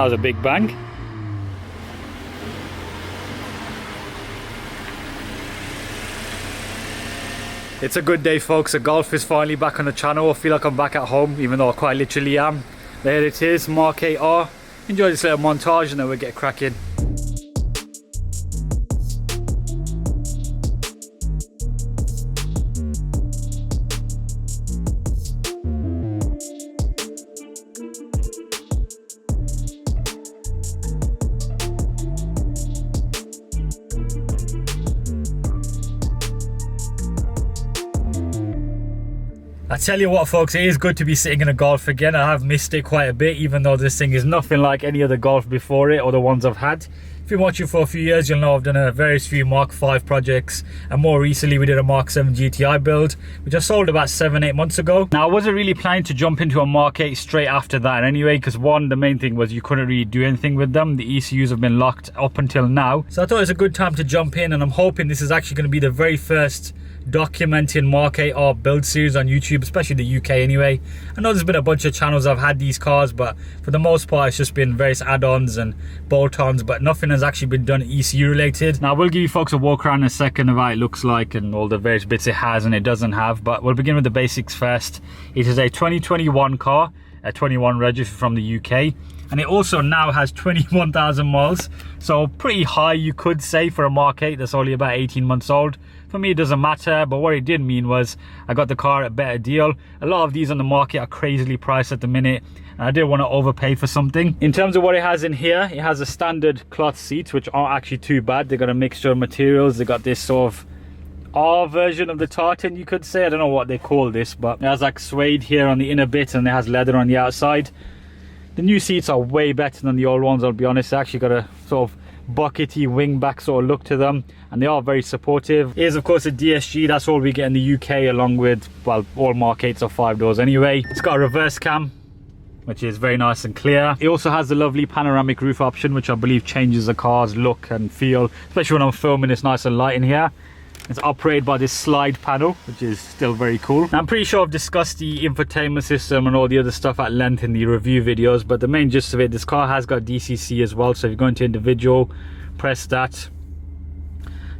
was a big bang. It's a good day, folks. The golf is finally back on the channel. I feel like I'm back at home, even though I quite literally am. There it is, Mk8 R. Enjoy this little montage and then we'll get cracking. I tell you what, folks, it is good to be sitting in a Golf again. I have missed it quite a bit, even though this thing is nothing like any other Golf before it or the ones I've had. If you've been watching for a few years, you'll know I've done a various few Mark 5 projects, and more recently we did a Mark 7 GTI build, which I sold about 7-8 months ago. Now, I wasn't really planning to jump into a Mark 8 straight after that anyway, because one, the main thing was you couldn't really do anything with them. The ECUs have been locked up until now. So I thought it was a good time to jump in, and I'm hoping this is actually going to be the very first documenting Mk8 R build series on YouTube, especially the UK anyway. I know there's been a bunch of channels I've had these cars, but for the most part it's just been various add-ons and bolt-ons, but nothing has actually been done ECU related. Now I will give you folks a walk around in a second of how it looks like and all the various bits it has and it doesn't have, but we'll begin with the basics first. It is a 2021 car, a 21 registered from the UK, and it also now has 21,000 miles, so pretty high you could say for a Mark 8 that's only about 18 months old. For me it doesn't matter, but what it did mean was I got the car at a better deal. A lot of these on the market are crazily priced at the minute, and I didn't want to overpay for something. In terms of what it has in here, it has a standard cloth seats, which aren't actually too bad. They got a mixture of materials. They got this sort of R version of the tartan, you could say. I don't know what they call this, but it has like suede here on the inner bit and it has leather on the outside. The new seats are way better than the old ones, I'll be honest. They actually got a sort of buckety wingback sort of look to them, and they are very supportive. It is of course a DSG, that's all we get in the UK, along with, well, all Mark 8s are 5 doors anyway. It's got a reverse cam, which is very nice and clear. It also has the lovely panoramic roof option, which I believe changes the car's look and feel, especially when I'm filming. It's nice and light in here. It's operated by this slide panel, which is still very cool. Now, I'm pretty sure I've discussed the infotainment system and all the other stuff at length in the review videos, but the main gist of it, this car has got DCC as well. So if you go into individual, press that.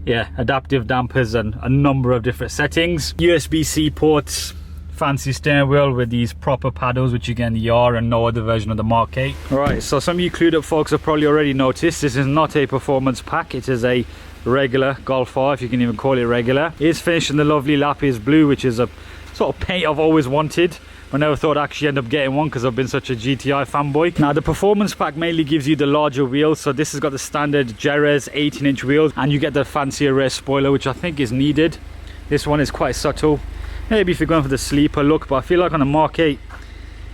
Yeah, adaptive dampers and a number of different settings. USB-C ports, fancy steering wheel with these proper paddles, which you get in the R and no other version of the Mark 8. Alright, so some of you clued up folks have probably already noticed this is not a performance pack. It is a regular Golf R, if you can even call it regular. It is finished in the lovely lapis blue, which is a sort of paint I've always wanted. I never thought I'd actually end up getting one because I've been such a GTI fanboy. Now, the performance pack mainly gives you the larger wheels. So this has got the standard Jerez 18-inch wheels, and you get the fancier rear spoiler, which I think is needed. This one is quite subtle. Maybe if you're going for the sleeper look, but I feel like on the Mark 8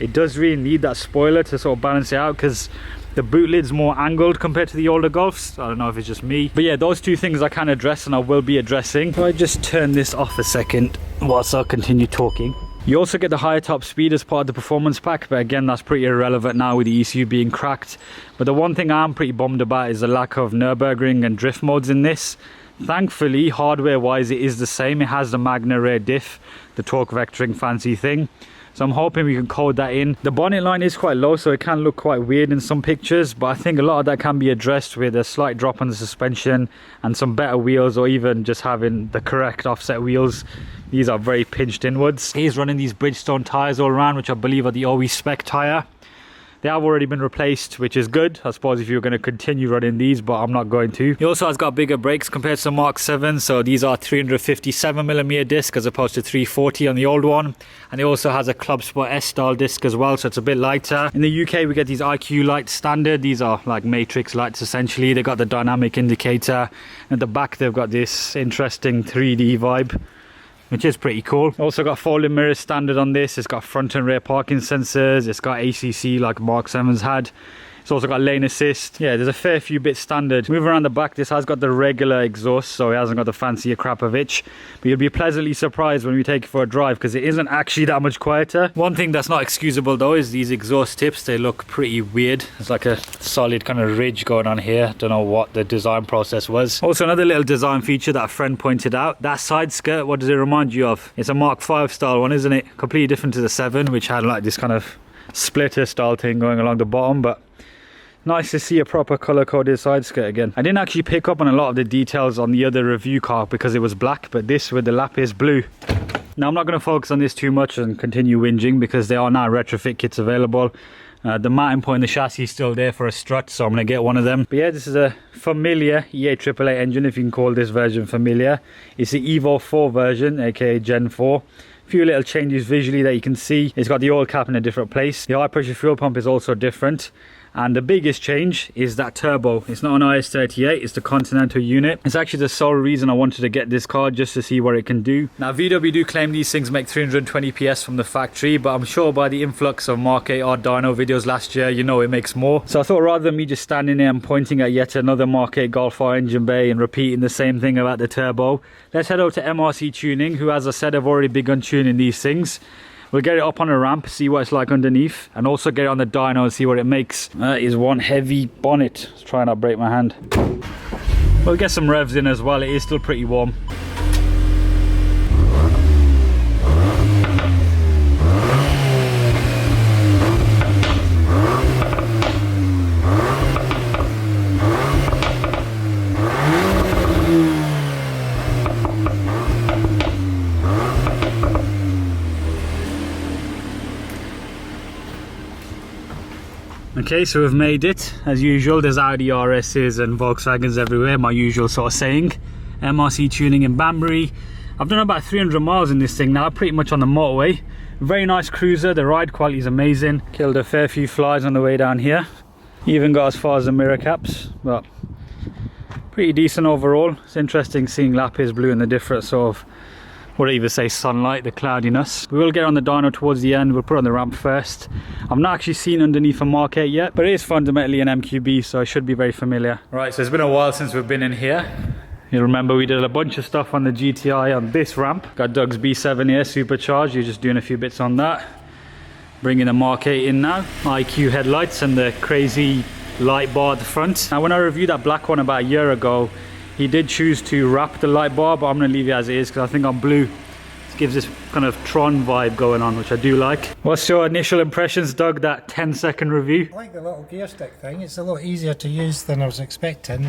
it does really need that spoiler to sort of balance it out, because the boot lid's more angled compared to the older Golfs. I don't know if it's just me, but yeah, those two things I can address and I will be addressing. If I just turn this off a second whilst I continue talking. You also get the higher top speed as part of the performance pack, but again, that's pretty irrelevant now with the ECU being cracked. But the one thing I'm pretty bummed about is the lack of Nürburgring and drift modes in this. Thankfully, hardware wise, it is the same. It has the Magna rear diff, the torque vectoring fancy thing. So I'm hoping we can code that in. The bonnet line is quite low, so it can look quite weird in some pictures, but I think a lot of that can be addressed with a slight drop on the suspension and some better wheels, or even just having the correct offset wheels. These are very pinched inwards. He's running these Bridgestone tyres all around, which I believe are the OE spec tyre. They have already been replaced, which is good. I suppose if you're going to continue running these, but I'm not going to. He also has got bigger brakes compared to the Mark 7. So these are 357mm disc as opposed to 340 on the old one. And it also has a Club Sport S-style disc as well, so it's a bit lighter. In the UK, we get these IQ lights standard. These are like matrix lights essentially. They've got the dynamic indicator. And at the back, they've got this interesting 3D vibe, which is pretty cool. Also got folding mirrors standard on this. It's got front and rear parking sensors. It's got ACC like Mark 7's had. It's also got lane assist. Yeah, there's a fair few bits standard. Move around the back, this has got the regular exhaust, so it hasn't got the fancier Krapovich. But you'll be pleasantly surprised when we take it for a drive, because it isn't actually that much quieter. One thing that's not excusable though is these exhaust tips. They look pretty weird. It's like a solid kind of ridge going on here. Don't know what the design process was. Also, another little design feature that a friend pointed out, that side skirt, what does it remind you of? It's a Mark 5 style one, isn't it? Completely different to the 7, which had like this kind of splitter style thing going along the bottom, but Nice to see a proper color-coded side skirt again. I didn't actually pick up on a lot of the details on the other review car because it was black, but this with the lapis blue. Now I'm not going to focus on this too much and continue whinging because there are now retrofit kits available. The mounting point in the chassis is still there for a strut, so I'm going to get one of them. But yeah, this is a familiar E8888 engine, if you can call this version familiar. It's the Evo 4 version, aka Gen 4. Few little changes visually that you can see. It's got the oil cap in a different place. The high pressure fuel pump is also different. And the biggest change is that turbo. It's not an IS38, it's the Continental unit. It's actually the sole reason I wanted to get this car, just to see what it can do. Now VW do claim these things make 320 PS from the factory, but I'm sure by the influx of MK8 R dyno videos last year, you know it makes more. So I thought rather than me just standing there and pointing at yet another MK8 Golf R engine bay and repeating the same thing about the turbo, let's head over to MRC Tuning, who, as I said, have already begun tuning these things. We'll get it up on a ramp, see what it's like underneath, and also get it on the dyno and see what it makes. That is one heavy bonnet. Let's try not break my hand. We'll get some revs in as well. It is still pretty warm. Okay, so we've made it. As usual, there's Audi RSs and Volkswagens everywhere, my usual sort of saying. MRC Tuning in Banbury. I've done about 300 miles in this thing now, pretty much on the motorway. Very nice cruiser, the ride quality is amazing. Killed a fair few flies on the way down here. Even got as far as the mirror caps, but pretty decent overall. It's interesting seeing lapis blue and the different sort of, what do I even say, sunlight, the cloudiness. We will get on the dyno towards the end. We'll put on the ramp first. I've not actually seen underneath a MK8 yet, but it is fundamentally an MQB, so I should be very familiar. Right, so it's been a while since we've been in here. You'll remember we did a bunch of stuff on the GTI on this ramp. Got Doug's B7 here, supercharged. You're just doing a few bits on that. Bringing the MK8 in now. IQ headlights and the crazy light bar at the front. Now when I reviewed that black one about a year ago, he did choose to wrap the light bar, but I'm going to leave it as it is because I think on blue it gives this kind of Tron vibe going on, which I do like. What's your initial impressions, Doug, that 10-second review? I like the little gear stick thing. It's a lot easier to use than I was expecting.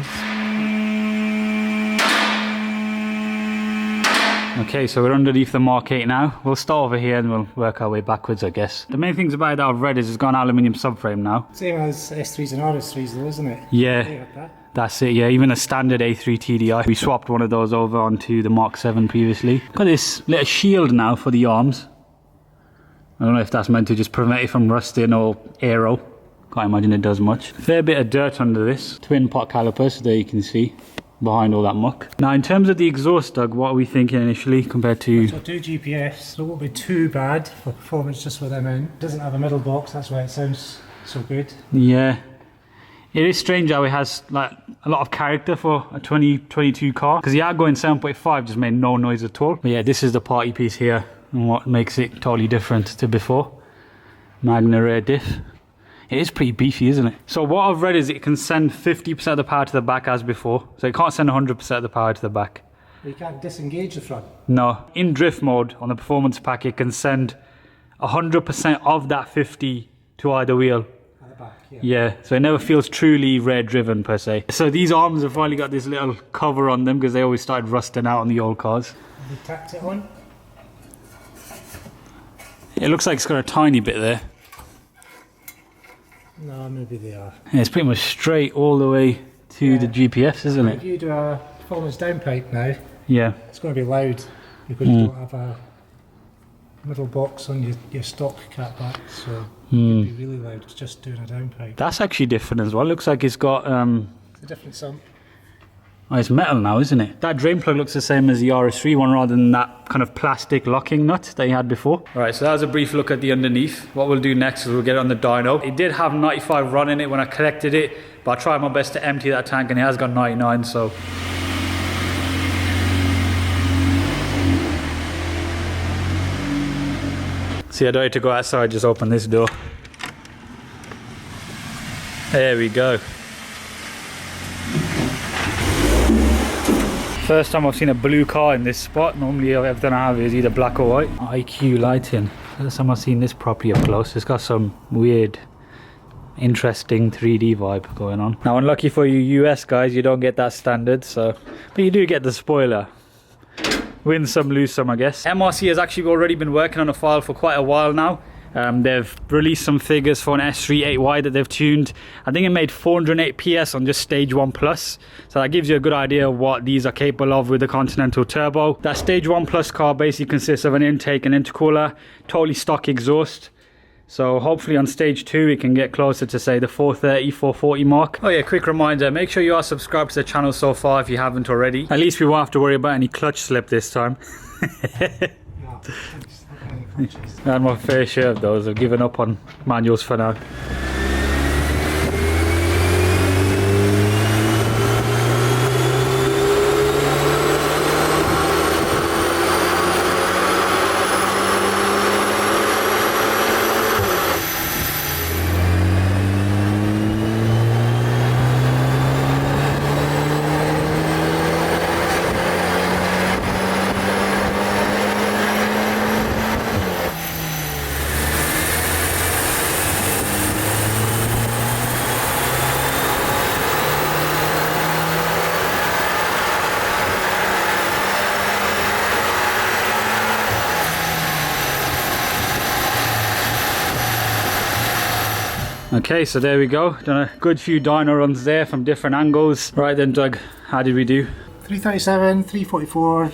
Okay, so we're underneath the MK8 now. We'll start over here and we'll work our way backwards, I guess. The main things about it that I've read is it's got an aluminium subframe now. Same as S3s and RS3s though, isn't it? Yeah. That's it, yeah, even a standard A3 TDI. We swapped one of those over onto the Mark 7 previously. Got this little shield now for the arms. I don't know if that's meant to just prevent it from rusting or aero. Can't imagine it does much. Fair bit of dirt under this. Twin pot calipers, there you can see, behind all that muck. Now in terms of the exhaust, Doug, what are we thinking initially compared to... So 2 GPS, so it won't be too bad for performance just with them in. It doesn't have a middle box, that's why it sounds so good. Yeah. It is strange how it has like a lot of character for a 2022 car, because the outgoing 7.5 just made no noise at all. But yeah, this is the party piece here and what makes it totally different to before. Magna rear diff. It is pretty beefy, isn't it? So what I've read is it can send 50% of the power to the back as before, so it can't send 100% of the power to the back. You can't disengage the front? No. In drift mode on the performance pack, it can send 100% of that 50 to either wheel. Yeah, so it never feels truly rear driven per se. So these arms have finally got this little cover on them because they always started rusting out on the old cars. Have you tacked it on? It looks like it's got a tiny bit there. No, maybe they are. Yeah, it's pretty much straight all the way to the GPS, isn't it? If you do a performance downpipe now, yeah, it's going to be loud because you don't have a middle box on your stock catback, so it'd be really loud just doing a downpipe. That's actually different as well. Looks like it's got it's a different sump. Oh, it's metal now, isn't it? That drain plug looks the same as the RS3 one rather than that kind of plastic locking nut that you had before. Right, so that was a brief look at the underneath. What we'll do next is we'll get it on the dyno. It did have 95 run in it when I collected it, but I tried my best to empty that tank and it has got 99, so... See, I don't need to go outside, just open this door. There we go. First time I've seen a blue car in this spot. Normally everything I have is either black or white. IQ lighting. First time I've seen this properly up close. It's got some weird interesting 3D vibe going on. Now, unlucky for you US guys, you don't get that standard, so but you do get the spoiler. Win some, lose some, I guess. MRC has actually already been working on a file for quite a while now. They've released some figures for an S3 8Y that they've tuned. I think it made 408 PS on just stage 1 plus. So that gives you a good idea of what these are capable of with the Continental Turbo. That stage 1 plus car basically consists of an intake and intercooler, totally stock exhaust. So hopefully on stage 2 we can get closer to say the 430, 440 mark. Oh yeah, quick reminder, make sure you are subscribed to the channel so far if you haven't already. At least we won't have to worry about any clutch slip this time. I had my fair share of those. I've given up on manuals for now. Okay, so there we go. Done a good few dyno runs there from different angles. Right then, Doug, how did we do? 337, 344,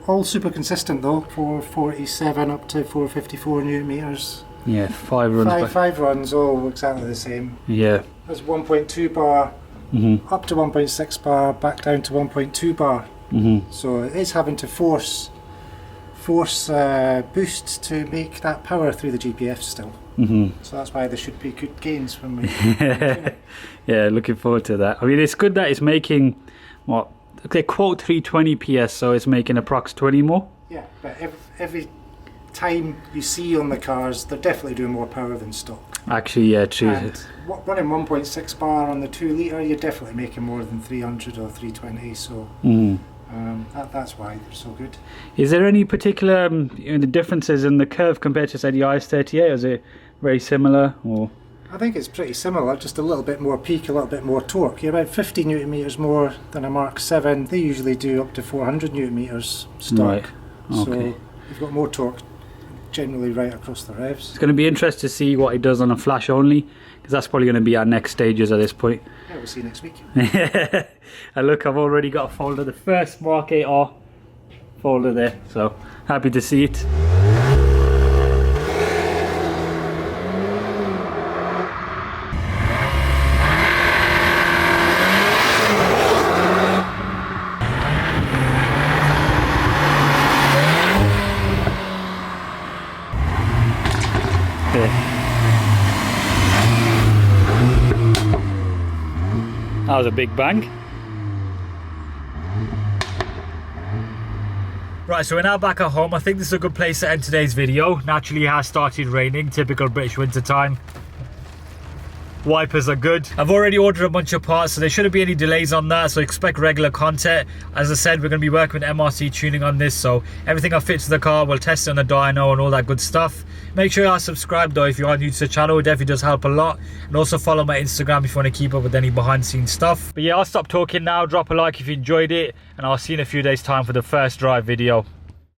all super consistent though. 447 up to 454 newton meters. Yeah, 5 runs. Five runs, all exactly the same. Yeah. There's 1.2 bar, up to 1.6 bar, back down to 1.2 bar. So it is having to force boost to make that power through the GPF still. So that's why there should be good gains when we yeah, looking forward to that. I mean, it's good that it's making what they quote 320 PS, so it's making approx 20 more. Yeah, but every time you see on the cars, they're definitely doing more power than stock. Actually, yeah, true. And running 1.6 bar on the 2 litre, you're definitely making more than 300 or 320. So that's why they're so good. Is there any particular the differences in the curve compared to say the IS38? Is it very similar, or? I think it's pretty similar, just a little bit more peak, a little bit more torque. You're about 50 newton meters more than a Mark 7. They usually do up to 400 newton meters stock. Right. Okay. So you've got more torque generally right across the revs. It's going to be interesting to see what it does on a flash only, because that's probably going to be our next stages at this point. Yeah, we'll see you next week. And look, I've already got a folder, the first Mark 8 R folder there, so happy to see it. That was a big bang. Right, so we're now back at home. I think this is a good place to end today's video. Naturally, it has started raining, typical British winter time. Wipers are good. I've already ordered a bunch of parts, so there shouldn't be any delays on that, so expect regular content. As I said, we're going to be working with MRC tuning on this, so everything I fit to the car, we'll test it on the dyno and all that good stuff. Make sure you are subscribed though if you are new to the channel. It definitely does help a lot. And also follow my Instagram if you want to keep up with any behind the scenes stuff. But yeah, I'll stop talking now. Drop a like if you enjoyed it, and I'll see you in a few days time for the first drive video.